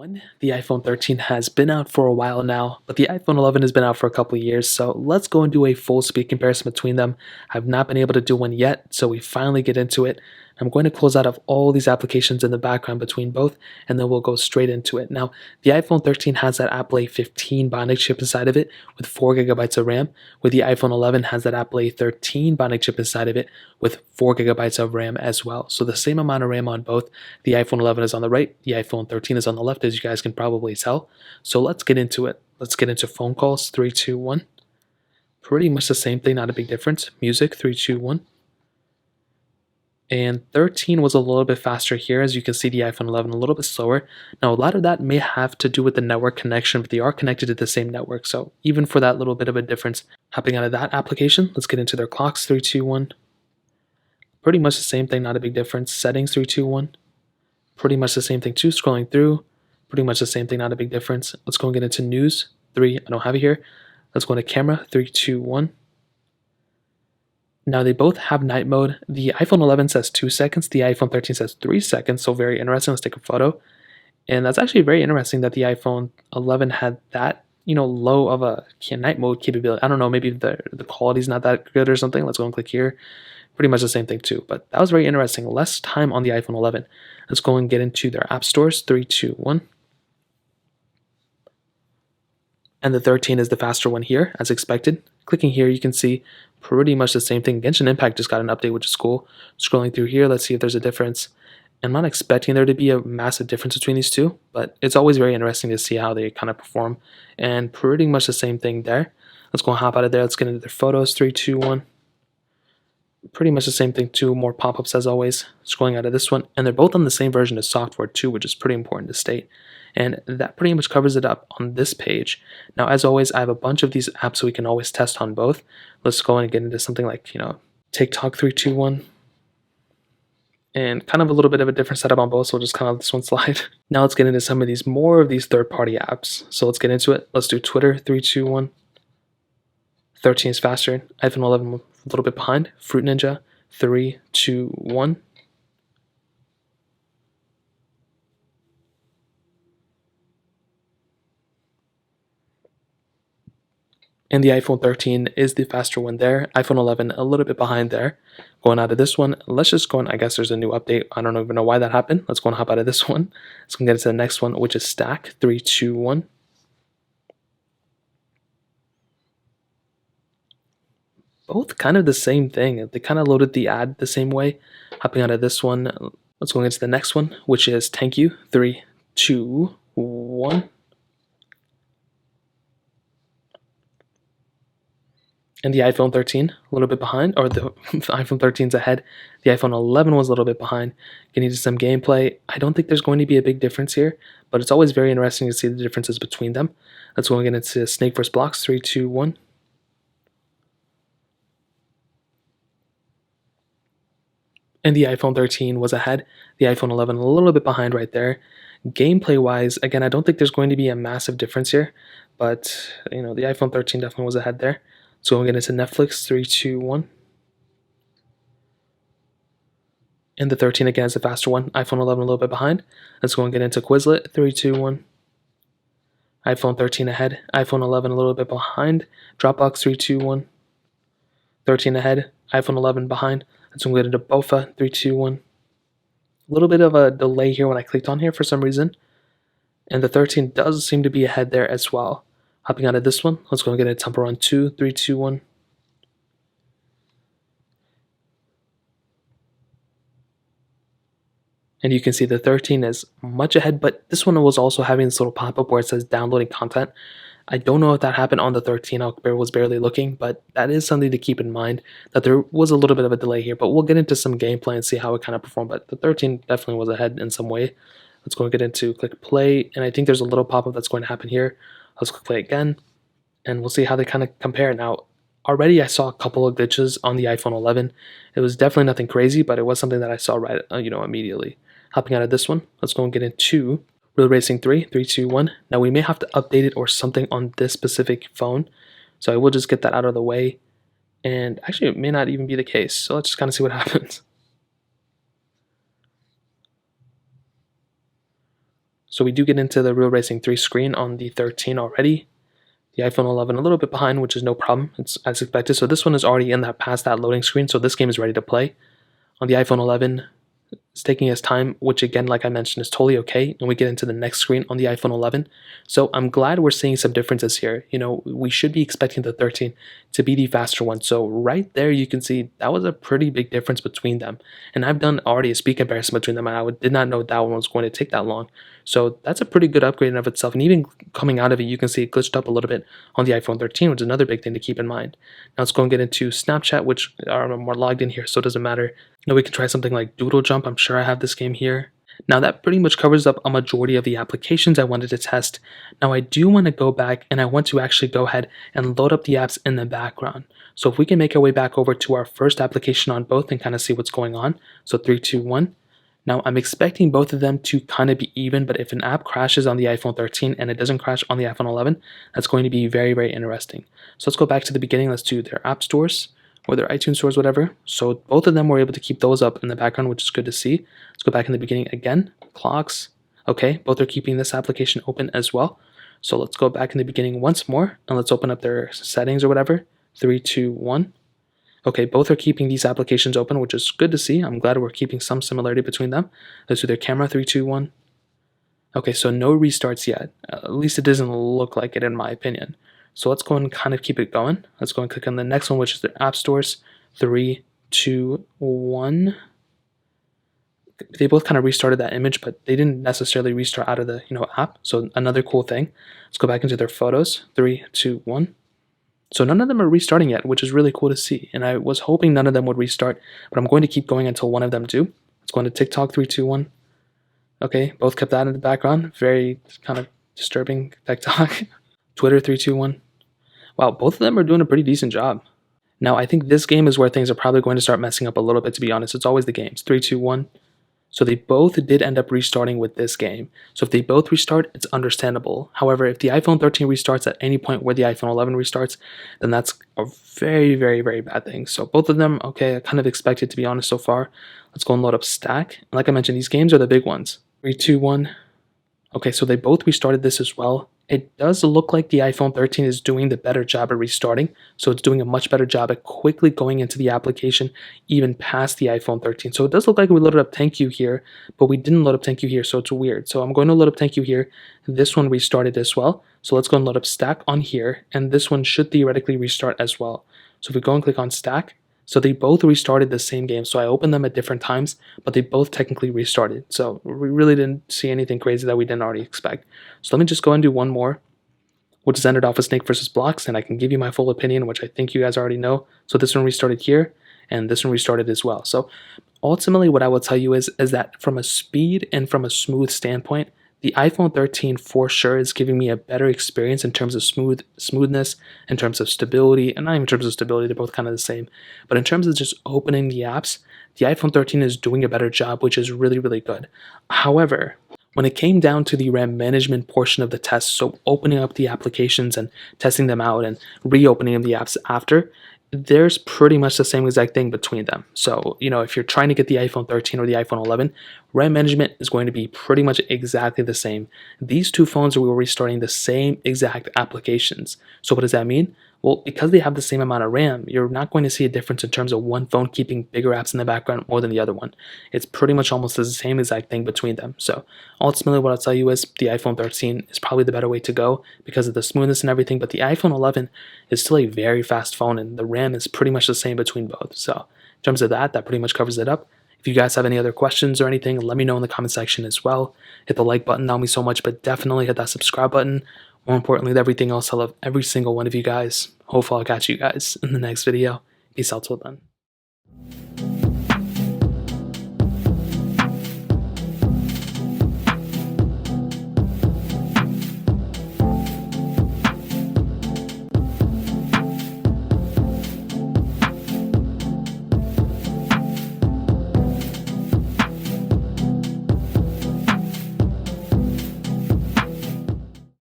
everyone. The iPhone 13 has been out for a while now, but the iPhone 11 has been out for a couple of years, so let's go and do a full speed comparison between them. I've not been able to do one yet, so we finally get into it. I'm going to close out of all these applications in the background between both, and then we'll go straight into it. Now, the iPhone 13 has that Apple A15 Bionic chip inside of it with 4 GB of RAM, where the iPhone 11 has that Apple A13 Bionic chip inside of it with 4 GB of RAM as well. So the same amount of RAM on both. The iPhone 11 is on the right, the iPhone 13 is on the left, as you guys can probably tell. So let's get into it. Let's get into phone calls. 3, 2, 1. Pretty much the same thing, not a big difference. Music. 3, 2, 1. And 13 was a little bit faster here. As you can see, the iPhone 11 a little bit slower. Now, a lot of that may have to do with the network connection, but they are connected to the same network. So even for that little bit of a difference, hopping out of that application, let's get into their clocks. 3, 2, 1. Pretty much the same thing, not a big difference. Settings. 3, 2, 1. Pretty much the same thing too. Scrolling through, pretty much the same thing, not a big difference. Let's go and get into news. 3, I don't have it here. Let's go into camera. 3, 2, 1. Now they both have night mode. The iPhone 11 says 2 seconds. The iPhone 13 says 3 seconds. So very interesting. Let's take a photo. And that's actually very interesting that the iPhone 11 had that, low of a night mode capability. I don't know, maybe the quality's not that good or something. Let's go and click here. Pretty much the same thing too, but that was very interesting. Less time on the iPhone 11. Let's go and get into their app stores. 3, 2, 1. And the 13 is the faster one here, as expected. Clicking here, you can see pretty much the same thing. Genshin Impact just got an update, which is cool. Scrolling through here, let's see if there's a difference. I'm not expecting there to be a massive difference between these two, but it's always very interesting to see how they kind of perform. And pretty much the same thing there. Let's go and hop out of there. Let's get into their photos. 3, 2, 1. Pretty much the same thing too, more pop-ups as always. Scrolling out of this one, and they're both on the same version of software too, which is pretty important to state. And that pretty much covers it up on this page. Now, as always, I have a bunch of these apps so we can always test on both. Let's go and get into something like, TikTok. 3, 2, 1. And kind of a little bit of a different setup on both, so we'll just kind of let this one slide. Now let's get into some of these more of these third-party apps. So let's get into it. Let's do Twitter. 3, 2, 1. 13 is faster. iPhone 11 a little bit behind. Fruit Ninja. 3, 2, 1. And the iPhone 13 is the faster one there. iPhone 11 a little bit behind there. Going out of this one, let's just go on. I guess there's a new update. I don't even know why that happened. Let's go and hop out of this one. Let's go and get into the next one, which is Stack. 3, 2, 1. Both kind of the same thing. They kind of loaded the ad the same way. Hopping out of this one, let's go into the next one, which is Thank You. 3, 2, 1. And the iPhone 13, a little bit behind, or the iPhone 13's ahead. The iPhone 11 was a little bit behind. Getting into some gameplay, I don't think there's going to be a big difference here, but it's always very interesting to see the differences between them. Let's go and get into Snake vs. Blocks. 3, 2, 1. And the iPhone 13 was ahead. The iPhone 11 a little bit behind right there. Gameplay-wise, again, I don't think there's going to be a massive difference here, but the iPhone 13 definitely was ahead there. So we'll get into Netflix. 3, 2, 1. And the 13 again is the faster one. iPhone 11 a little bit behind. Let's go and get into Quizlet. 3, 2, 1. iPhone 13 ahead. iPhone 11 a little bit behind. Dropbox. 3, 2, 1. 13 ahead. iPhone 11 behind. Let's go and get into Bofa. 3, 2, 1. A little bit of a delay here when I clicked on here for some reason. And the 13 does seem to be ahead there as well. Hopping out of this one, let's go and get a Temple Run 2, 3, 2, 1. And you can see the 13 is much ahead, but this one was also having this little pop-up where it says downloading content. I don't know if that happened on the 13. I was barely looking, but that is something to keep in mind, that there was a little bit of a delay here, but we'll get into some gameplay and see how it kind of performed. But the 13 definitely was ahead in some way. Let's go and get into click play, and I think there's a little pop-up that's going to happen here. Let's click play again, and we'll see how they kind of compare. Now, already I saw a couple of glitches on the iPhone 11. It was definitely nothing crazy, but it was something that I saw right, immediately. Hopping out of this one, let's go and get into Real Racing 3, 3, 2, 1. Now, we may have to update it or something on this specific phone, so I will just get that out of the way. And actually, it may not even be the case, so let's just kind of see what happens. So we do get into the Real Racing 3 screen on the 13 already. The iPhone 11 a little bit behind, which is no problem. It's as expected. So this one is already in that past that loading screen. So this game is ready to play. On the iPhone 11, it's taking its time, which again, like I mentioned, is totally okay. And we get into the next screen on the iPhone 11. So I'm glad we're seeing some differences here. You know, we should be expecting the 13 to be the faster one. So right there, you can see that was a pretty big difference between them. And I've done already a speed comparison between them, and I did not know that one was going to take that long. So that's a pretty good upgrade in of itself. And even coming out of it, you can see it glitched up a little bit on the iPhone 13, which is another big thing to keep in mind. Now let's go and get into Snapchat, which are more logged in here, so it doesn't matter. Now we can try something like Doodle Jump. I'm sure I have this game here. Now that pretty much covers up a majority of the applications I wanted to test. Now I do want to go back and I want to actually go ahead and load up the apps in the background. So if we can make our way back over to our first application on both and kind of see what's going on. So 3, 2, 1. Now I'm expecting both of them to kind of be even, but if an app crashes on the iPhone 13 and it doesn't crash on the iPhone 11, that's going to be very, very interesting. So let's go back to the beginning. Let's do their app stores or their iTunes stores, whatever. So both of them were able to keep those up in the background, which is good to see. Let's go back in the beginning again. Clocks. Okay, both are keeping this application open as well. So let's go back in the beginning once more and let's open up their settings or whatever. 3, 2, 1. Okay, both are keeping these applications open, which is good to see. I'm glad we're keeping some similarity between them. Let's do their camera. 3, 2, 1. Okay, so no restarts yet. At least it doesn't look like it in my opinion. So let's go and kind of keep it going. Let's go and click on the next one, which is their app stores. 3, 2, 1. They both kind of restarted that image, but they didn't necessarily restart out of the app. So another cool thing. Let's go back into their photos. 3, 2, 1. So none of them are restarting yet, which is really cool to see. And I was hoping none of them would restart, but I'm going to keep going until one of them do. Let's go into TikTok. 3, 2, 1. Okay, both kept that in the background. Very kind of disturbing TikTok. Twitter. 3, 2, 1. Wow, both of them are doing a pretty decent job. Now, I think this game is where things are probably going to start messing up a little bit, to be honest. It's always the games. 3, 2, 1. So they both did end up restarting with this game. So if they both restart, it's understandable. However, if the iPhone 13 restarts at any point where the iPhone 11 restarts, then that's a very, very, very bad thing. So both of them, okay, I kind of expected, to be honest, so far. Let's go and load up Stack. And like I mentioned, these games are the big ones. 3, 2, 1. Okay, so they both restarted this as well. It does look like the iPhone 13 is doing the better job at restarting. So it's doing a much better job at quickly going into the application, even past the iPhone 13. So it does look like we loaded up Thank You here, but we didn't load up Thank You here, so it's weird. So I'm going to load up Thank You here. This one restarted as well. So let's go and load up Stack on here, and this one should theoretically restart as well. So if we go and click on Stack, so they both restarted the same game. So I opened them at different times, but they both technically restarted. So we really didn't see anything crazy that we didn't already expect. So let me just go and do one more, which is ended off with Snake versus Blocks, and I can give you my full opinion, which I think you guys already know. So this one restarted here, and this one restarted as well. So ultimately what I will tell you is that from a speed and from a smooth standpoint, the iPhone 13 for sure is giving me a better experience in terms of smoothness, in terms of stability, and not even in terms of stability, they're both kind of the same. But in terms of just opening the apps, the iPhone 13 is doing a better job, which is really, really good. However, when it came down to the RAM management portion of the test, so opening up the applications and testing them out and reopening the apps after, there's pretty much the same exact thing between them. So, if you're trying to get the iPhone 13 or the iPhone 11, RAM management is going to be pretty much exactly the same. These two phones are restarting the same exact applications. So what does that mean? Well, because they have the same amount of RAM, you're not going to see a difference in terms of one phone keeping bigger apps in the background more than the other one. It's pretty much almost the same exact thing between them. So ultimately what I'll tell you is the iPhone 13 is probably the better way to go because of the smoothness and everything, but the iPhone 11 is still a very fast phone and the RAM is pretty much the same between both. So in terms of that pretty much covers it up. If you guys have any other questions or anything, let me know in the comment section as well. Hit the like button, that would mean so much, but definitely hit that subscribe button. More importantly than everything else, I love every single one of you guys. Hopefully I'll catch you guys in the next video. Peace out till then.